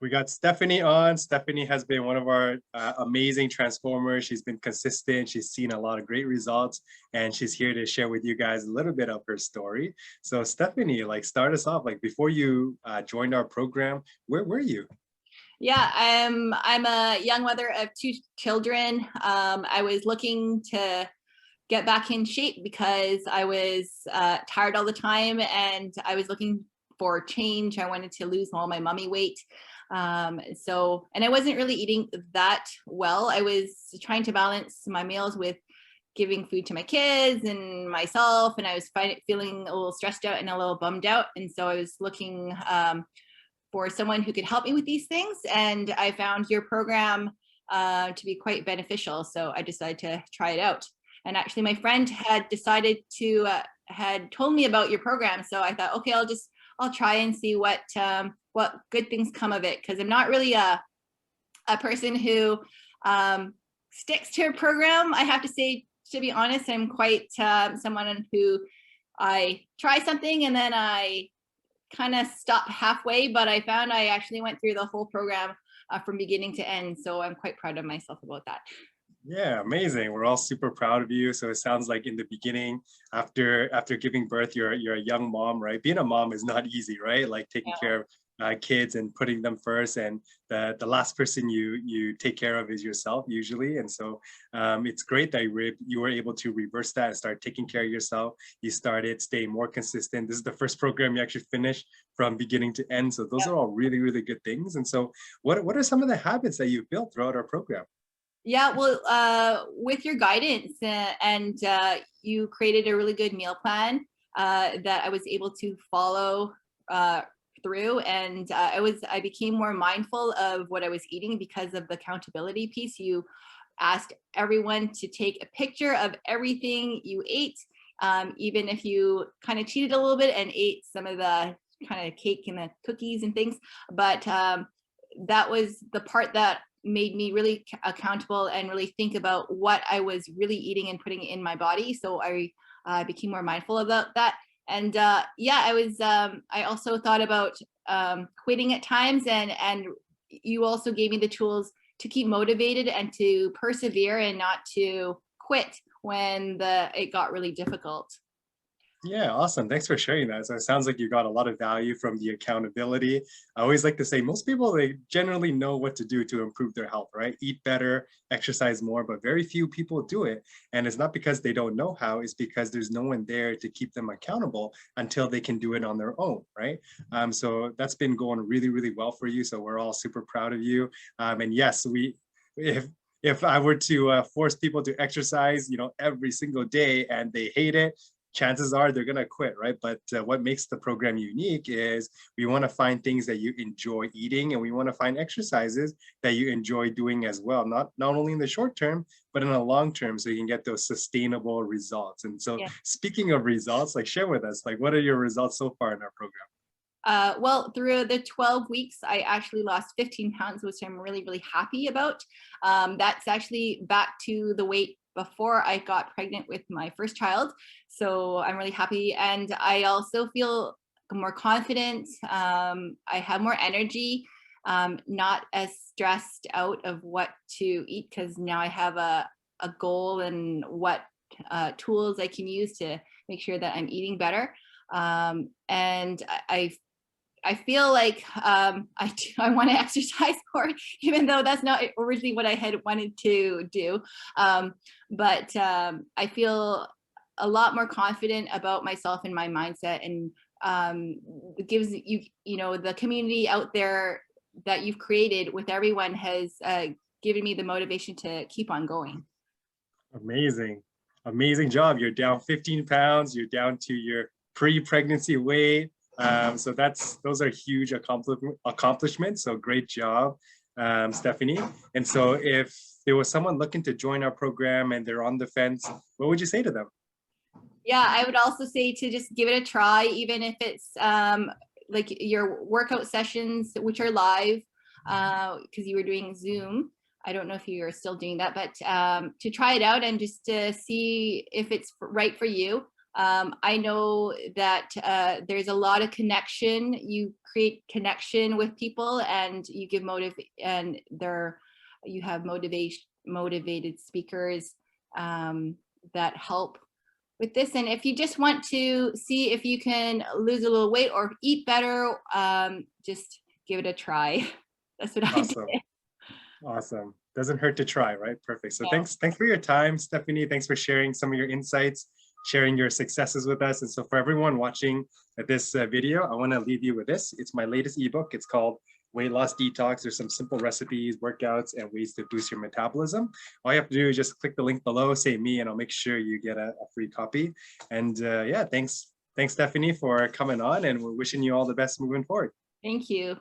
We got Stephanie on. Stephanie has been one of our amazing transformers. She's been consistent. She's seen a lot of great results, and she's here to share with you guys a little bit of her story. So Stephanie, like start us off, like before you joined our program, where were you? Yeah, I'm a young mother of two children. I was looking to get back in shape because I was tired all the time, and I was looking for change. I wanted to lose all my mummy weight. And I wasn't really eating that well. I was trying to balance my meals with giving food to my kids and myself, and I was feeling a little stressed out and a little bummed out. And so I was looking for someone who could help me with these things. And I found your program to be quite beneficial. So I decided to try it out. And actually my friend had decided to, had told me about your program. So I thought, okay, I'll try and see what good things come of it. Cause I'm not really a person who sticks to a program. I have to say, to be honest, I'm quite someone who I try something and then I kind of stopped halfway, but I found I actually went through the whole program from beginning to end. So I'm quite proud of myself about that. Yeah, amazing. We're all super proud of you. So it sounds like in the beginning, after giving birth, you're a young mom, right? Being a mom is not easy, right? Like taking Yeah. care of kids and putting them first, and the last person you take care of is yourself usually. And so it's great that you were able to reverse that and start taking care of yourself. You started staying more consistent. This is the first program you actually finished from beginning to end. So those are all really, really good things. And so what are some of the habits that you've built throughout our program? Yeah, well, with your guidance and you created a really good meal plan that I was able to follow through, and I became more mindful of what I was eating because of the accountability piece. You asked everyone to take a picture of everything you ate, even if you kind of cheated a little bit and ate some of the kind of cake and the cookies and things. But that was the part that made me really accountable and really think about what I was really eating and putting in my body. So I became more mindful about that. And yeah, I also thought about quitting at times, and you also gave me the tools to keep motivated and to persevere and not to quit when it got really difficult. Yeah, awesome. Thanks for sharing that. So it sounds like you got a lot of value from the accountability. I always like to say most people, they generally know what to do to improve their health, right? Eat better, exercise more, but very few people do it. And it's not because they don't know how, it's because there's no one there to keep them accountable until they can do it on their own, right? So that's been going really, really well for you. So we're all super proud of you. And yes, if if I were to force people to exercise, every single day and they hate it, chances are they're going to quit, right? But what makes the program unique is we want to find things that you enjoy eating, and we want to find exercises that you enjoy doing as well, not only in the short term, but in the long term, so you can get those sustainable results. And so Yeah. speaking of results, like share with us, like what are your results so far in our program? Well, through the 12 weeks, I actually lost 15 pounds, which I'm really, really happy about. That's actually back to the weight before I got pregnant with my first child. So I'm really happy. And I also feel more confident. I have more energy, not as stressed out of what to eat, because now I have a goal and what tools I can use to make sure that I'm eating better. And I feel like I want to exercise more, even though that's not originally what I had wanted to do. But I feel a lot more confident about myself and my mindset, and it gives the community out there that you've created with everyone has given me the motivation to keep on going. Amazing. Amazing job. You're down 15 pounds. You're down to your pre-pregnancy weight. So those are huge accomplishments. So great job, Stephanie. And so if there was someone looking to join our program and they're on the fence, what would you say to them? Yeah, I would also say to just give it a try, even if it's like your workout sessions, which are live, because you were doing Zoom. I don't know if you are still doing that, but to try it out and just to see if it's right for you. I know that there's a lot of connection. You create connection with people, and you give and you have motivated speakers that help with this. And if you just want to see if you can lose a little weight or eat better, just give it a try. That's what I Awesome. did. Awesome. Doesn't hurt to try, right? Perfect. So Yeah. thanks for your time, Stephanie. Thanks for sharing some of your insights, sharing your successes with us. And so for everyone watching this video, I want to leave you with this. It's my latest ebook. It's called Weight Loss Detox. There's some simple recipes, workouts, and ways to boost your metabolism. All you have to do is just click the link below, say me, and I'll make sure you get a free copy. And yeah, thanks Stephanie for coming on, and we're wishing you all the best moving forward. Thank you.